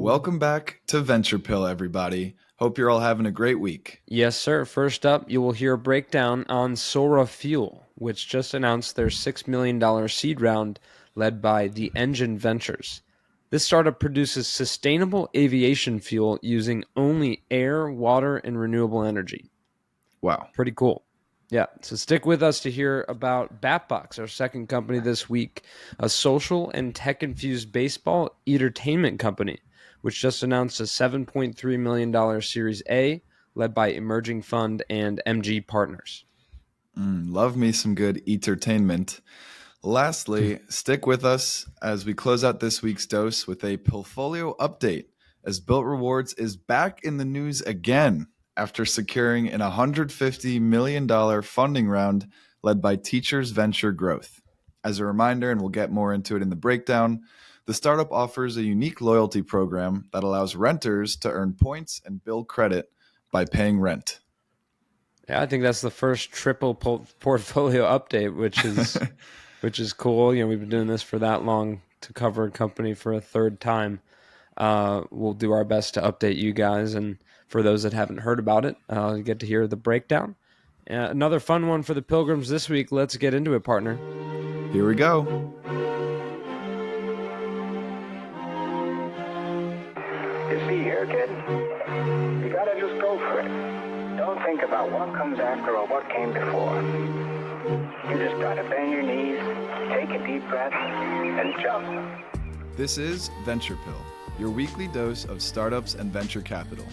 Welcome back to Venture Pill, everybody. Hope you're all having a great week. Yes, sir. First up, you will hear a breakdown on Sora Fuel, which just announced their $6 million seed round led by the Engine Ventures. This startup produces sustainable aviation fuel using only air, water, and renewable energy. Wow. Pretty cool. Yeah, so stick with us to hear about Batbox, our second company this week, a social and tech-infused baseball Eatertainment company, which just announced a $7.3 million Series A led by Emerging Fund and MG Partners. Love me some good Eatertainment. Lastly, stick with us as we close out this week's dose with a Pillfolio update, as Bilt Rewards is back in the news again after securing an $150 million funding round led by Teachers Venture Growth. As a reminder, and we'll get more into it in the breakdown, the startup offers a unique loyalty program that allows renters to earn points and build credit by paying rent. Yeah, I think that's the first triple portfolio update, which is cool. You know, we've been doing this for that long to cover a company for a third time. We'll do our best to update you guys, and for those that haven't heard about it, you get to hear the breakdown. Another fun one for the Pilgrims this week. Let's get into it, partner. Here we go. You see here, kid, you gotta just go for it. Don't think about what comes after or what came before. You just gotta bend your knees, take a deep breath, and jump. This is Venture Pill, your weekly dose of startups and venture capital.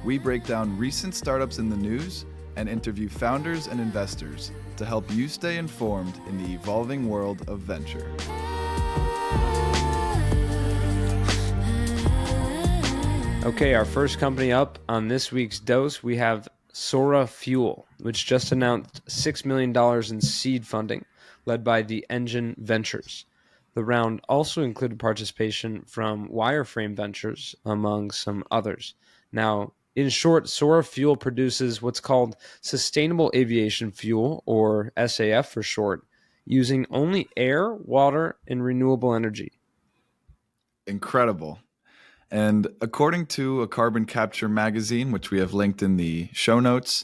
We break down recent startups in the news and interview founders and investors to help you stay informed in the evolving world of venture. Okay, our first company up on this week's dose, we have Sora Fuel, which just announced $6 million in seed funding led by the Engine Ventures. The round also included participation from Wireframe Ventures, among some others. Now, in short, Sora Fuel produces what's called sustainable aviation fuel, or SAF for short, using only air, water, and renewable energy. Incredible. And according to a carbon capture magazine, which we have linked in the show notes,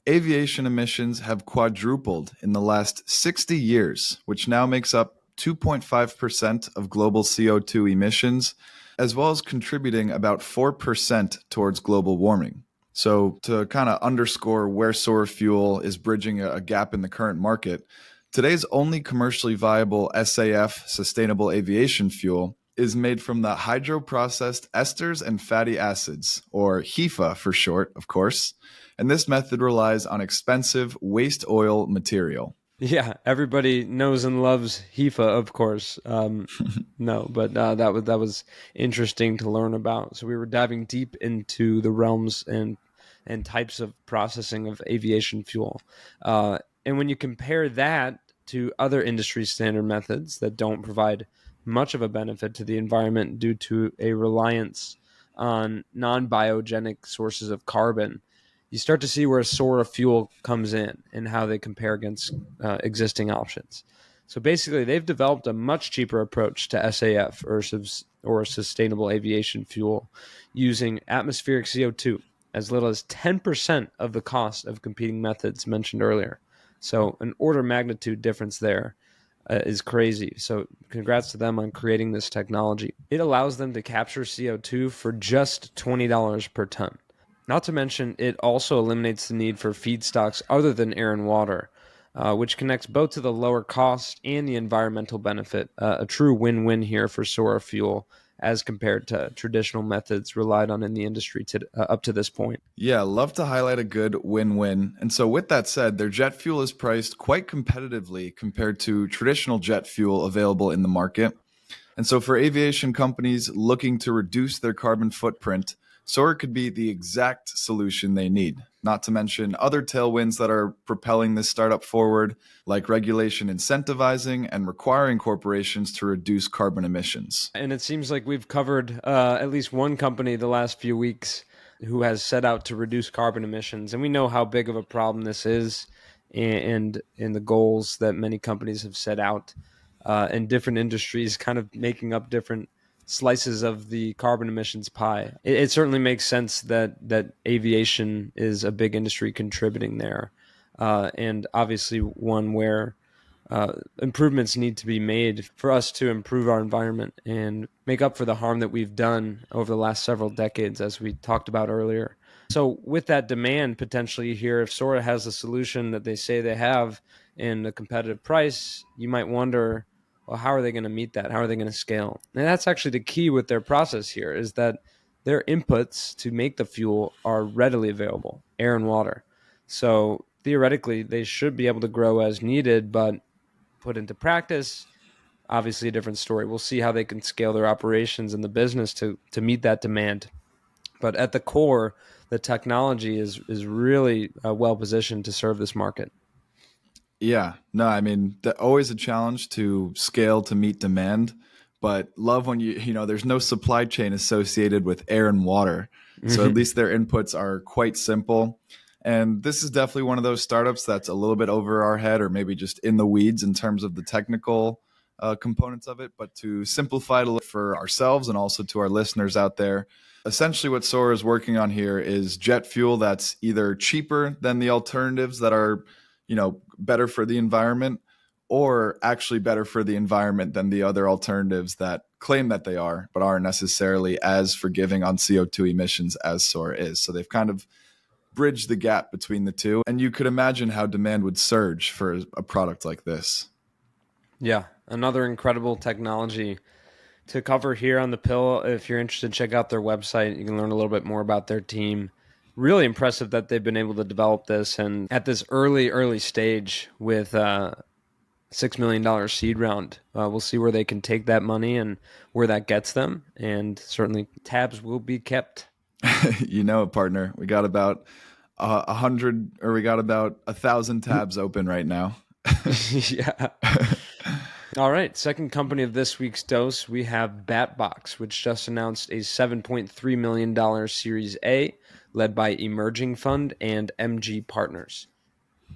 aviation emissions have quadrupled in the last 60 years, which now makes up 2.5% of global CO2 emissions, as well as contributing about 4% towards global warming. So to kind of underscore where Sora Fuel is bridging a gap in the current market, today's only commercially viable SAF, sustainable aviation fuel, is made from the hydroprocessed esters and fatty acids, or HEFA for short, of course. And this method relies on expensive waste oil material. Yeah, everybody knows and loves HEFA, of course. No, but that was interesting to learn about. So we were diving deep into the realms and types of processing of aviation fuel. And when you compare that to other industry standard methods that don't provide much of a benefit to the environment due to a reliance on non-biogenic sources of carbon, you start to see where Sora Fuel comes in and how they compare against existing options. So basically, they've developed a much cheaper approach to SAF, or sustainable aviation fuel, using atmospheric CO2, as little as 10% of the cost of competing methods mentioned earlier. So an order of magnitude difference there is crazy. So congrats to them on creating this technology. It allows them to capture CO2 for just $20 per ton. Not to mention, it also eliminates the need for feedstocks other than air and water, which connects both to the lower cost and the environmental benefit. A true win-win here for Sora Fuel as compared to traditional methods relied on in the industry up to this point. Yeah, love to highlight a good win-win. And so with that said, their jet fuel is priced quite competitively compared to traditional jet fuel available in the market. And so for aviation companies looking to reduce their carbon footprint, Sora could be the exact solution they need, not to mention other tailwinds that are propelling this startup forward, like regulation incentivizing and requiring corporations to reduce carbon emissions. And it seems like we've covered at least one company the last few weeks who has set out to reduce carbon emissions. And we know how big of a problem this is and the goals that many companies have set out, and different industries kind of making up different slices of the carbon emissions pie. It certainly makes sense that aviation is a big industry contributing there, and obviously one where improvements need to be made for us to improve our environment and make up for the harm that we've done over the last several decades, as we talked about earlier. So with that demand potentially here, if Sora has a solution that they say they have in a competitive price, you might wonder, well, how are they going to meet that? How are they going to scale? And that's actually the key with their process here, is that their inputs to make the fuel are readily available, air and water. So theoretically, they should be able to grow as needed, but put into practice, obviously a different story. We'll see how they can scale their operations and the business to meet that demand. But at the core, the technology is really well positioned to serve this market. Yeah, no, I mean, always a challenge to scale to meet demand, but love when there's no supply chain associated with air and water. So at least their inputs are quite simple. And this is definitely one of those startups that's a little bit over our head or maybe just in the weeds in terms of the technical components of it. But to simplify it a little for ourselves and also to our listeners out there, essentially what Sora is working on here is jet fuel that's either cheaper than the alternatives that are better for the environment, or actually better for the environment than the other alternatives that claim that they are, but aren't necessarily as forgiving on CO2 emissions as Sora is. So they've kind of bridged the gap between the two. And you could imagine how demand would surge for a product like this. Yeah, another incredible technology to cover here on the Pill. If you're interested, check out their website. You can learn a little bit more about their team. Really impressive that they've been able to develop this, and at this early stage with $6 million seed round. We'll see where they can take that money and where that gets them, and certainly tabs will be kept. Partner, we got about 100, or we got about 1,000 tabs open right now. Yeah. All right, second company of this week's dose, we have BatBox, which just announced a $7.3 million Series A, led by Emerging Fund and MG Partners.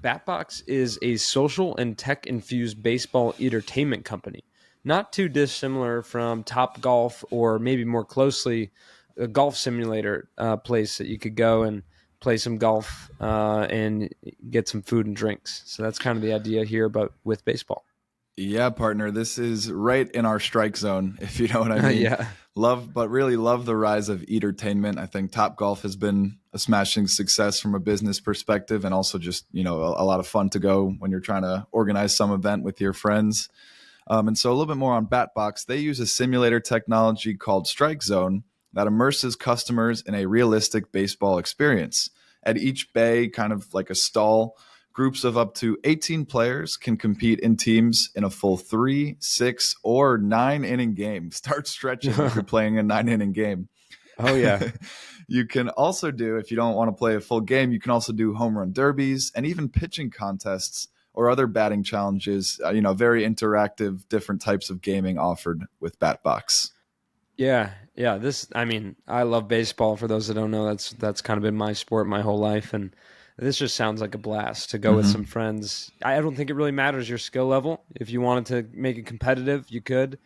BatBox is a social and tech-infused baseball entertainment company, not too dissimilar from Top Golf, or maybe more closely, a golf simulator place that you could go and play some golf and get some food and drinks. So that's kind of the idea here, but with baseball. Yeah, partner, this is right in our strike zone, if you know what I mean. Yeah. Love the rise of Eatertainment. I think Top Golf has been a smashing success from a business perspective, and also just, a lot of fun to go when you're trying to organize some event with your friends. And so a little bit more on BatBox. They use a simulator technology called Strike Zone that immerses customers in a realistic baseball experience. At each bay, kind of like a stall, groups of up to 18 players can compete in teams in a full 3, 6, or 9-inning game. Start stretching if you're playing a 9-inning game. Oh, yeah. You can also do, if you don't want to play a full game, you can also do home run derbies and even pitching contests or other batting challenges. Very interactive, different types of gaming offered with BatBox. Yeah. I love baseball. For those that don't know, that's kind of been my sport my whole life, and this just sounds like a blast to go with some friends. I don't think it really matters your skill level. If you wanted to make it competitive, you could,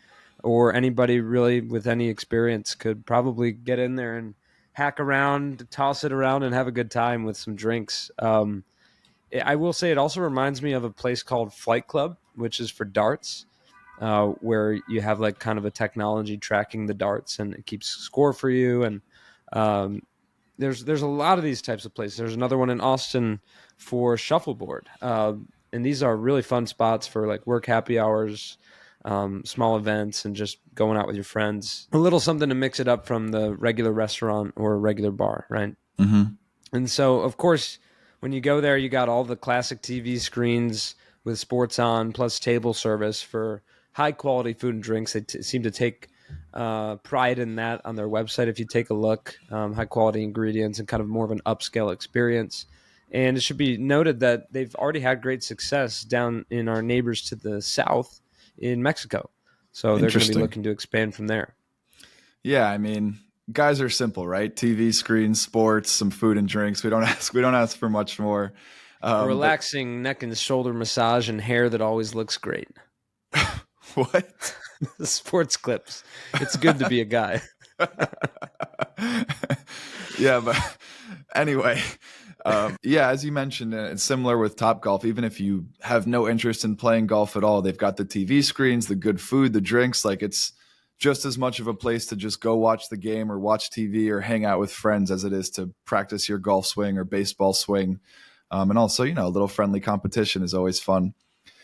or anybody really with any experience could probably get in there and hack around, toss it around, and have a good time with some drinks. I will say it also reminds me of a place called Flight Club, which is for darts, where you have like kind of a technology tracking the darts, and it keeps score for you. And there's a lot of these types of places. There's another one in Austin for shuffleboard. And these are really fun spots for like work happy hours, small events, and just going out with your friends. A little something to mix it up from the regular restaurant or regular bar, right? Mm-hmm. And so, of course, when you go there, you got all the classic TV screens with sports on, plus table service for high quality food and drinks. They seem to take pride in that on their website. If you take a look, high quality ingredients and kind of more of an upscale experience. And it should be noted that they've already had great success down in our neighbors to the south in Mexico. So they're going to be looking to expand from there. Yeah, I mean, guys are simple, right? TV screens, sports, some food and drinks. We don't ask for much more. A relaxing neck and shoulder massage and hair that always looks great. What? Sports clips. It's good to be a guy. Yeah, but anyway, yeah, as you mentioned, it's similar with Top Golf. Even if you have no interest in playing golf at all, they've got the TV screens, the good food, the drinks. Like, it's just as much of a place to just go watch the game or watch TV or hang out with friends as it is to practice your golf swing or baseball swing. And also, a little friendly competition is always fun.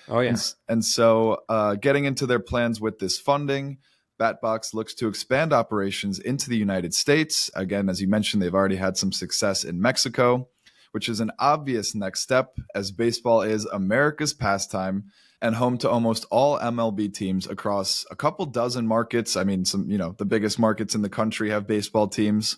Oh yeah. And so, getting into their plans with this funding, Batbox looks to expand operations into the United States. Again, as you mentioned, they've already had some success in Mexico, which is an obvious next step, as baseball is America's pastime and home to almost all MLB teams across a couple dozen markets. I mean, the biggest markets in the country have baseball teams.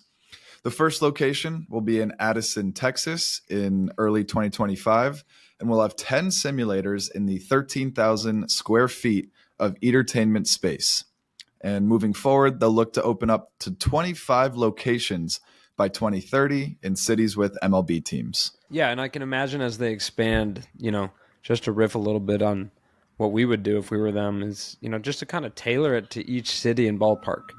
The first location will be in Addison, Texas in early 2025, and we'll have 10 simulators in the 13,000 square feet of Eatertainment space. And moving forward, they'll look to open up to 25 locations by 2030 in cities with MLB teams. Yeah, and I can imagine as they expand, just to riff a little bit on what we would do if we were them is, just to kind of tailor it to each city and ballpark.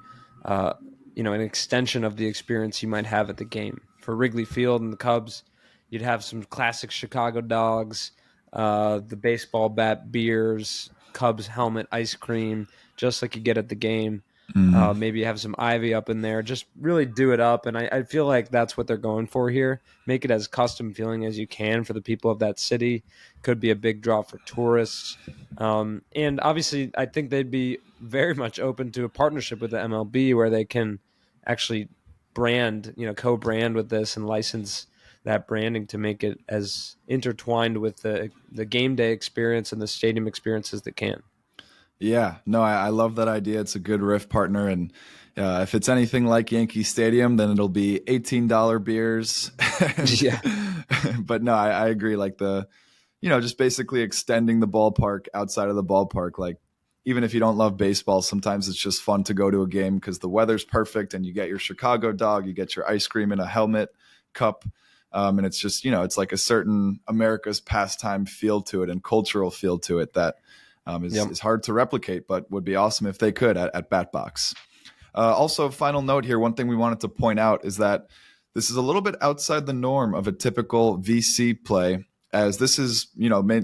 An extension of the experience you might have at the game. For Wrigley Field and the Cubs, you'd have some classic Chicago dogs, the baseball bat beers, Cubs helmet ice cream, just like you get at the game. Maybe you have some ivy up in there. Just really do it up. And I feel like that's what they're going for here. Make it as custom feeling as you can for the people of that city. Could be a big draw for tourists. And obviously, I think they'd be very much open to a partnership with the MLB where they can actually brand, co-brand with this and license that branding to make it as intertwined with the game day experience and the stadium experience as they can. Yeah, no, I love that idea. It's a good riff partner. And if it's anything like Yankee Stadium, then it'll be $18 beers. Yeah. But no, I agree. Like just basically extending the ballpark outside of the ballpark. Like, even if you don't love baseball, sometimes it's just fun to go to a game because the weather's perfect and you get your Chicago dog, you get your ice cream in a helmet cup. And it's just, it's like a certain America's pastime feel to it and cultural feel to it that is hard to replicate, but would be awesome if they could at Batbox. Also, final note here, one thing we wanted to point out is that this is a little bit outside the norm of a typical VC play, as this is,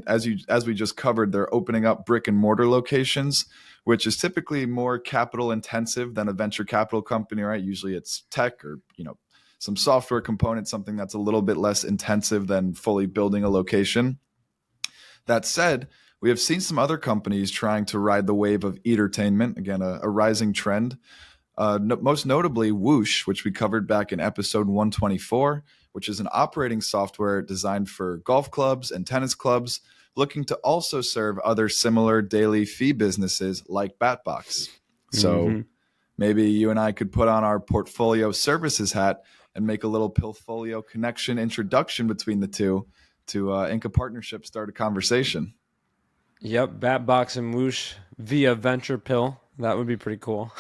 as we just covered, they're opening up brick and mortar locations, which is typically more capital intensive than a venture capital company, right? Usually it's tech or, some software component, something that's a little bit less intensive than fully building a location. That said, we have seen some other companies trying to ride the wave of Eatertainment, again, a rising trend. Most notably Whoosh, which we covered back in episode 124, which is an operating software designed for golf clubs and tennis clubs, looking to also serve other similar daily fee businesses like Batbox. So maybe you and I could put on our portfolio services hat and make a little Pillfolio connection introduction between the two to ink a partnership, start a conversation. Yep, Batbox and Whoosh via Venture Pill. That would be pretty cool.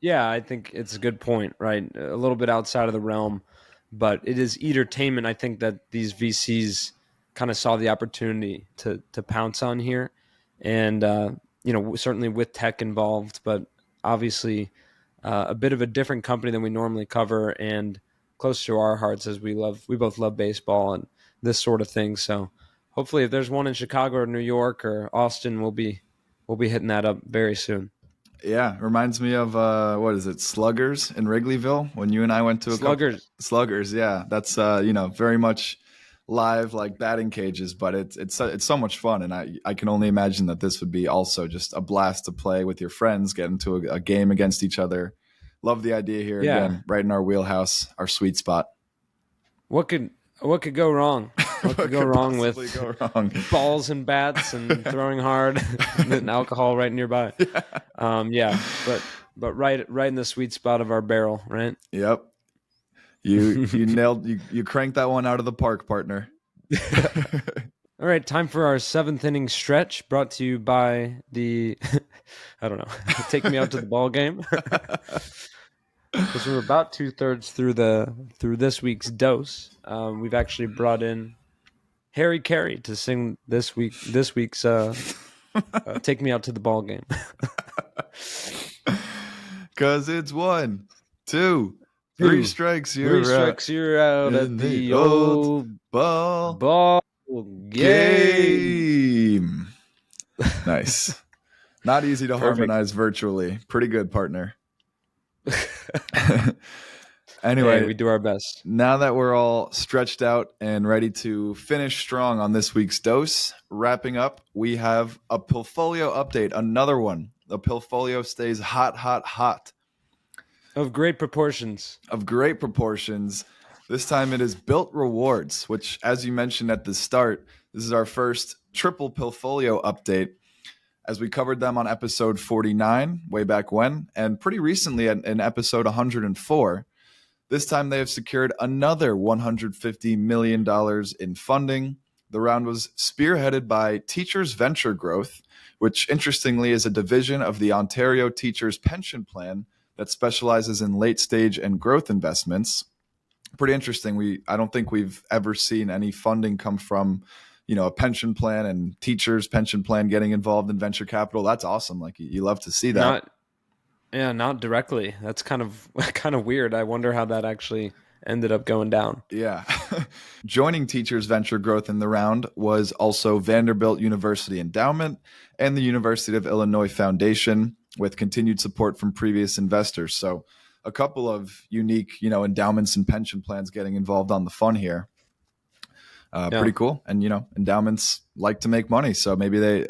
Yeah, I think it's a good point, right? A little bit outside of the realm, but it is Eatertainment. I think that these VCs kind of saw the opportunity to pounce on here. And, certainly with tech involved, but obviously a bit of a different company than we normally cover and close to our hearts as we both love baseball and this sort of thing. So hopefully if there's one in Chicago or New York or Austin, we'll be hitting that up very soon. Yeah, reminds me of what is it, Sluggers in Wrigleyville when you and I went to Sluggers. Yeah, that's very much live, like batting cages, but it's so much fun, and I can only imagine that this would be also just a blast to play with your friends, get into a game against each other. Love the idea here. Yeah. Again, right in our wheelhouse, our sweet spot. What could go wrong? What could go wrong with balls and bats and throwing hard and alcohol right nearby? Yeah. But right in the sweet spot of our barrel, right? Yep. You nailed you cranked that one out of the park, partner. All right, time for our 7th inning stretch, brought to you by the I don't know, take me out to the ball game. Because we're about 2/3 through this week's dose. We've actually brought in Harry Carey to sing this week's Take me out to the ball game. Cause it's 1, 2, 3 Two, strikes. Three You're out strikes, you're out in at the the old old ball ball game. game. Nice. Not easy to Perfect. harmonize virtually. Pretty good, partner. Hey, Anyway, we do our best. now that we're all stretched out and ready to finish strong on this week's dose, wrapping up, we have a Pillfolio update. Another one. The Pillfolio stays hot, hot, hot. Of great proportions. Of great proportions. This time it is Bilt Rewards, which, as you mentioned at the start, this is our first triple Pillfolio update, as we covered them on episode 49, way back when, and pretty recently in episode 104. This time they have secured another $150 million in funding. The round was spearheaded by Teachers Venture Growth, which interestingly is a division of the Ontario Teachers Pension Plan that specializes in late stage and growth investments. Pretty interesting. I don't think we've ever seen any funding come from, a pension plan and teachers pension plan getting involved in venture capital. That's awesome. Like, you love to see that. Not directly. That's kind of weird. I wonder how that actually ended up going down. Yeah. Joining Teachers Venture Growth in the round was also Vanderbilt University Endowment and the University of Illinois Foundation, with continued support from previous investors. So a couple of unique, endowments and pension plans getting involved on the fun here. Pretty cool. And, endowments like to make money. So maybe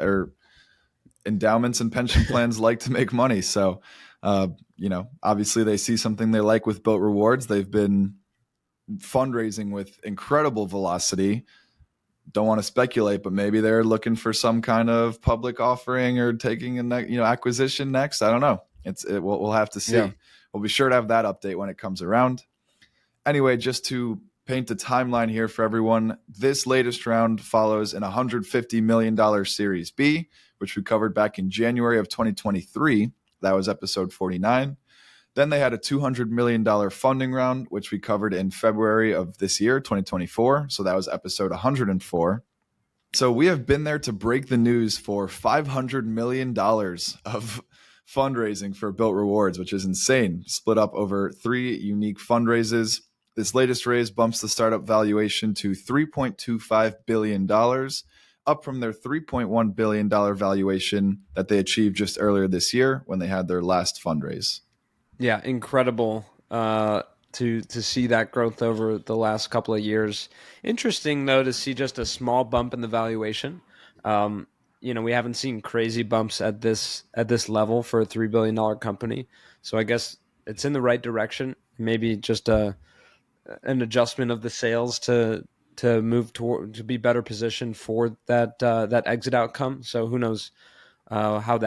endowments and pension plans like to make money. So, obviously they see something they like with Bilt Rewards. They've been fundraising with incredible velocity. Don't want to speculate, but maybe they're looking for some kind of public offering or taking acquisition next. I don't know. We'll have to see. Yeah. We'll be sure to have that update when it comes around. Anyway, just to paint a timeline here for everyone, this latest round follows an $150 million Series B, which we covered back in January of 2023. That was episode 49. Then they had a $200 million funding round, which we covered in February of this year, 2024. So that was episode 104. So we have been there to break the news for $500 million of fundraising for Bilt Rewards, which is insane. Split up over 3 unique fundraises. This latest raise bumps the startup valuation to $3.25 billion, up from their $3.1 billion valuation that they achieved just earlier this year when they had their last fundraise. Yeah, incredible to see that growth over the last couple of years. Interesting, though, to see just a small bump in the valuation. We haven't seen crazy bumps at this level for a $3 billion company. So I guess it's in the right direction. Maybe just an adjustment of the sales to move toward, to be better positioned for that exit outcome. So who knows how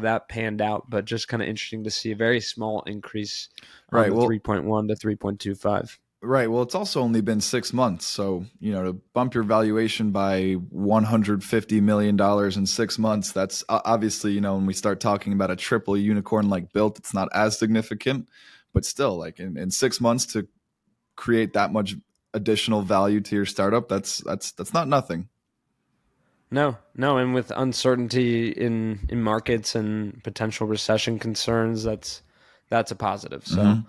that panned out, but just kind of interesting to see a very small increase on the 3.1 to 3.25. Right. Well, it's also only been 6 months. So, to bump your valuation by $150 million in 6 months, that's obviously, when we start talking about a triple unicorn like Bilt, it's not as significant, but still, like in 6 months to create that much additional value to your startup, that's not nothing. No. And with uncertainty in markets and potential recession concerns, that's a positive. So,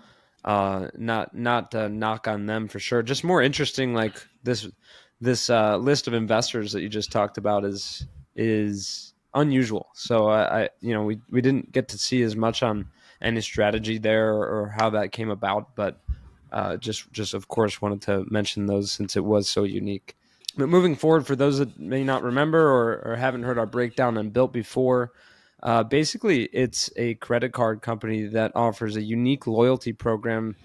not a knock on them for sure. Just more interesting, like this list of investors that you just talked about is unusual. So we didn't get to see as much on any strategy there or how that came about, but just of course wanted to mention those since it was so unique. But moving forward, for those that may not remember or haven't heard our breakdown on Bilt before, basically it's a credit card company that offers a unique loyalty program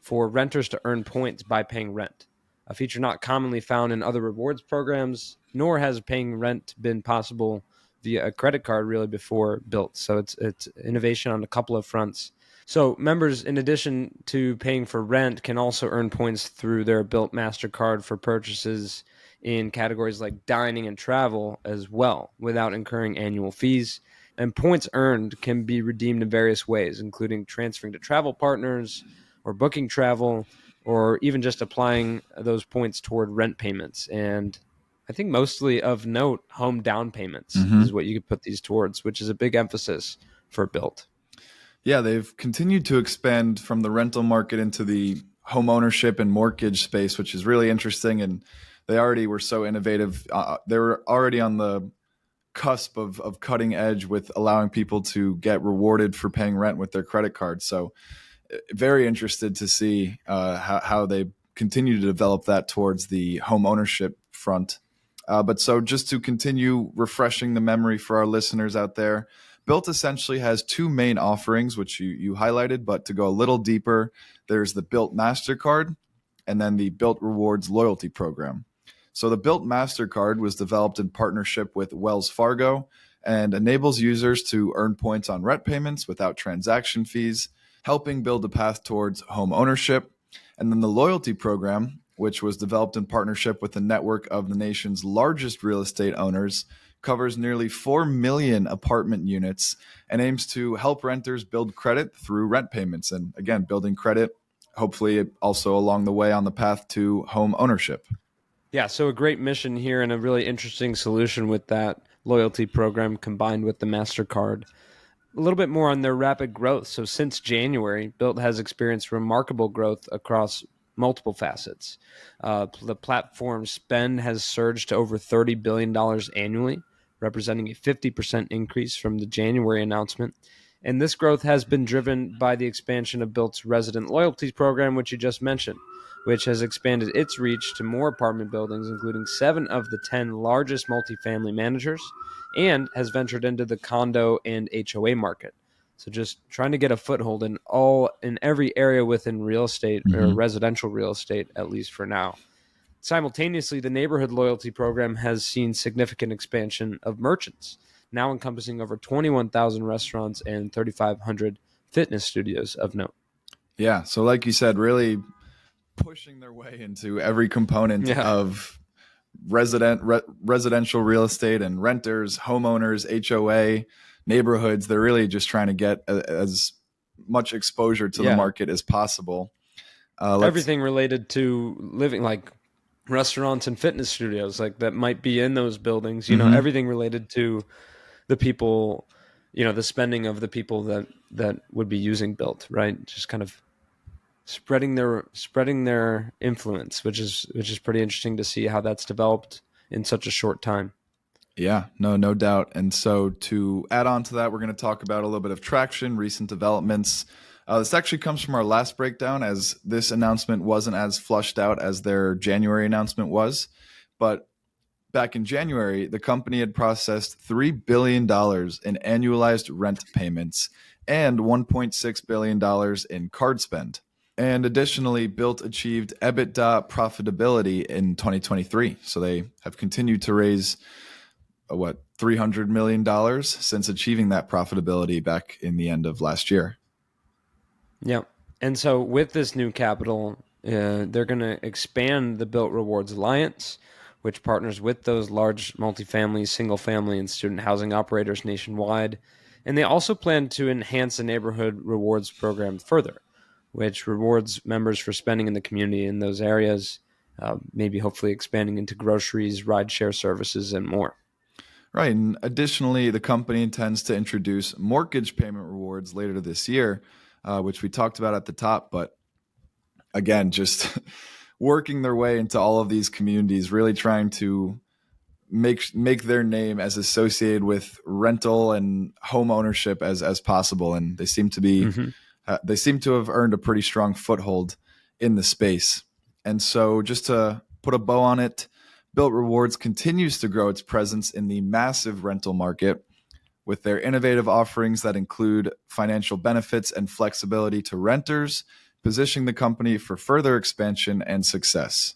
for renters to earn points by paying rent, a feature not commonly found in other rewards programs, nor has paying rent been possible via a credit card really before Bilt. So it's innovation on a couple of fronts. So members, in addition to paying for rent, can also earn points through their Bilt MasterCard for purchases in categories like dining and travel as well, without incurring annual fees. And points earned can be redeemed in various ways, including transferring to travel partners or booking travel, or even just applying those points toward rent payments. And I think mostly of note, home down payments Mm-hmm. is what you could put these towards, which is a big emphasis for Bilt. Yeah, they've continued to expand from the rental market into the home ownership and mortgage space, which is really interesting. And they already were so innovative. They were already on the cusp of cutting edge with allowing people to get rewarded for paying rent with their credit card. So very interested to see how they continue to develop that towards the home ownership front. But so just to continue refreshing the memory for our listeners out there, Bilt essentially has two main offerings, which you highlighted, but to go a little deeper, there's the Bilt MasterCard and then the Bilt Rewards loyalty program. So the Bilt MasterCard was developed in partnership with Wells Fargo and enables users to earn points on rent payments without transaction fees, helping build a path towards home ownership. And then the loyalty program, which was developed in partnership with a network of the nation's largest real estate owners, covers nearly 4 million apartment units and aims to help renters build credit through rent payments. And again, building credit, hopefully also along the way on the path to home ownership. Yeah, so a great mission here and a really interesting solution with that loyalty program combined with the MasterCard. A little bit more on their rapid growth. So since January, Bilt has experienced remarkable growth across multiple facets. The platform spend has surged to over $30 billion annually, representing a 50% increase from the January announcement. And this growth has been driven by the expansion of Bilt's resident loyalty program, which you just mentioned, which has expanded its reach to more apartment buildings, including 7 of the 10 largest multifamily managers, and has ventured into the condo and HOA market. So just trying to get a foothold in every area within real estate or residential real estate, at least for now. Simultaneously, the neighborhood loyalty program has seen significant expansion of merchants, now encompassing over 21,000 restaurants and 3,500 fitness studios of note. Yeah, so like you said, really pushing their way into every component of residential real estate and renters, homeowners, HOA, neighborhoods. They're really just trying to get as much exposure to the market as possible. Everything related to living, like restaurants and fitness studios, like that might be in those buildings, everything related to the people, the spending of the people that would be using Bilt, right? Just kind of spreading their influence, which is pretty interesting to see how that's developed in such a short time. Yeah, no doubt. And so to add on to that, we're going to talk about a little bit of traction, recent developments. This actually comes from our last breakdown, as this announcement wasn't as flushed out as their January announcement was. But back in January, the company had processed $3 billion in annualized rent payments and $1.6 billion in card spend. And additionally, Bilt achieved EBITDA profitability in 2023. So they have continued to raise, $300 million since achieving that profitability back in the end of last year. Yeah. And so with this new capital, they're going to expand the Bilt Rewards Alliance, which partners with those large multifamily, single-family, and student housing operators nationwide. And they also plan to enhance the neighborhood rewards program further, which rewards members for spending in the community in those areas, maybe hopefully expanding into groceries, rideshare services, and more. Right. And additionally, the company intends to introduce mortgage payment rewards later this year, which we talked about at the top. But again, just working their way into all of these communities, really trying to make their name as associated with rental and home ownership as possible. And they seem to be they seem to have earned a pretty strong foothold in the space. And so just to put a bow on it, Bilt Rewards continues to grow its presence in the massive rental market with their innovative offerings that include financial benefits and flexibility to renters, positioning the company for further expansion and success.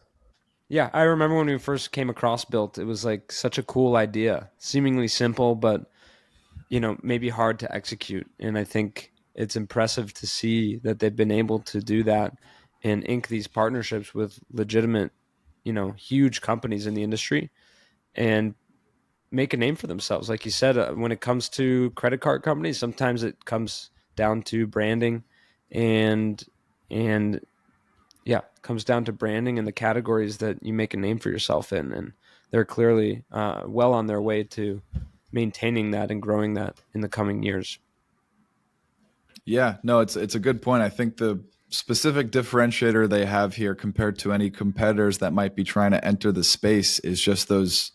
Yeah, I remember when we first came across Bilt, it was like such a cool idea, seemingly simple, but maybe hard to execute. And I think it's impressive to see that they've been able to do that and ink these partnerships with legitimate, huge companies in the industry and make a name for themselves. Like you said, when it comes to credit card companies, sometimes it comes down to branding and comes down to branding and the categories that you make a name for yourself in. And they're clearly well on their way to maintaining that and growing that in the coming years. Yeah, no, it's a good point. I think the specific differentiator they have here compared to any competitors that might be trying to enter the space is just those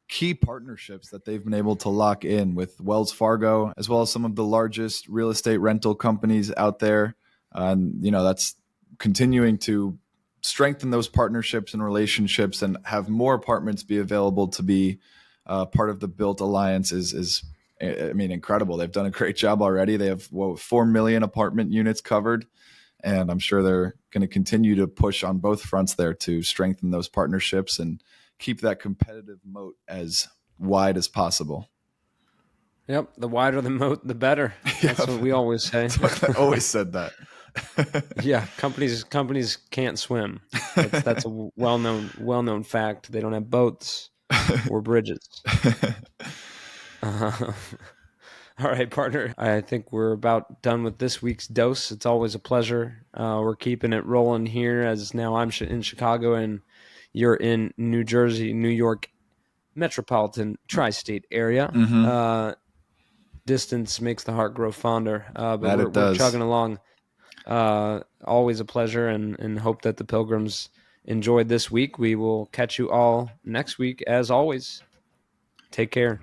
key partnerships that they've been able to lock in with Wells Fargo, as well as some of the largest real estate rental companies out there. And, that's continuing to strengthen those partnerships and relationships and have more apartments be available to be part of the Bilt Alliance is incredible. They've done a great job already. They have 4 million apartment units covered. And I'm sure they're going to continue to push on both fronts there to strengthen those partnerships and keep that competitive moat as wide as possible. Yep. The wider the moat, the better. That's what we always say. I always said that. Yeah. Companies can't swim. That's a well-known fact. They don't have boats or bridges. All right, partner. I think we're about done with this week's dose. It's always a pleasure. We're keeping it rolling here as now I'm in Chicago and you're in New Jersey, New York metropolitan tri-state area. Mm-hmm. Distance makes the heart grow fonder. But we're chugging along. Always a pleasure and hope that the Pilgrims enjoyed this week. We will catch you all next week. As always, take care.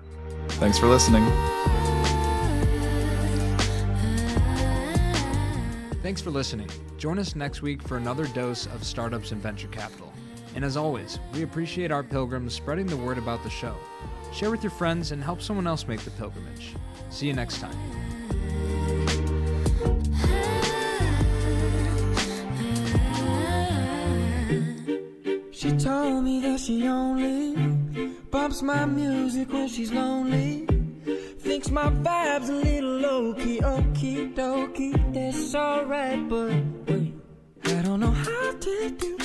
Thanks for listening. Thanks for listening. Join us next week for another dose of startups and venture capital. And as always, we appreciate our pilgrims spreading the word about the show. Share with your friends and help someone else make the pilgrimage. See you next time. She told me that she only bumps my music when she's lonely. Thinks my vibe's a little low-key, okie dokie, that's alright, but wait, I don't know how to do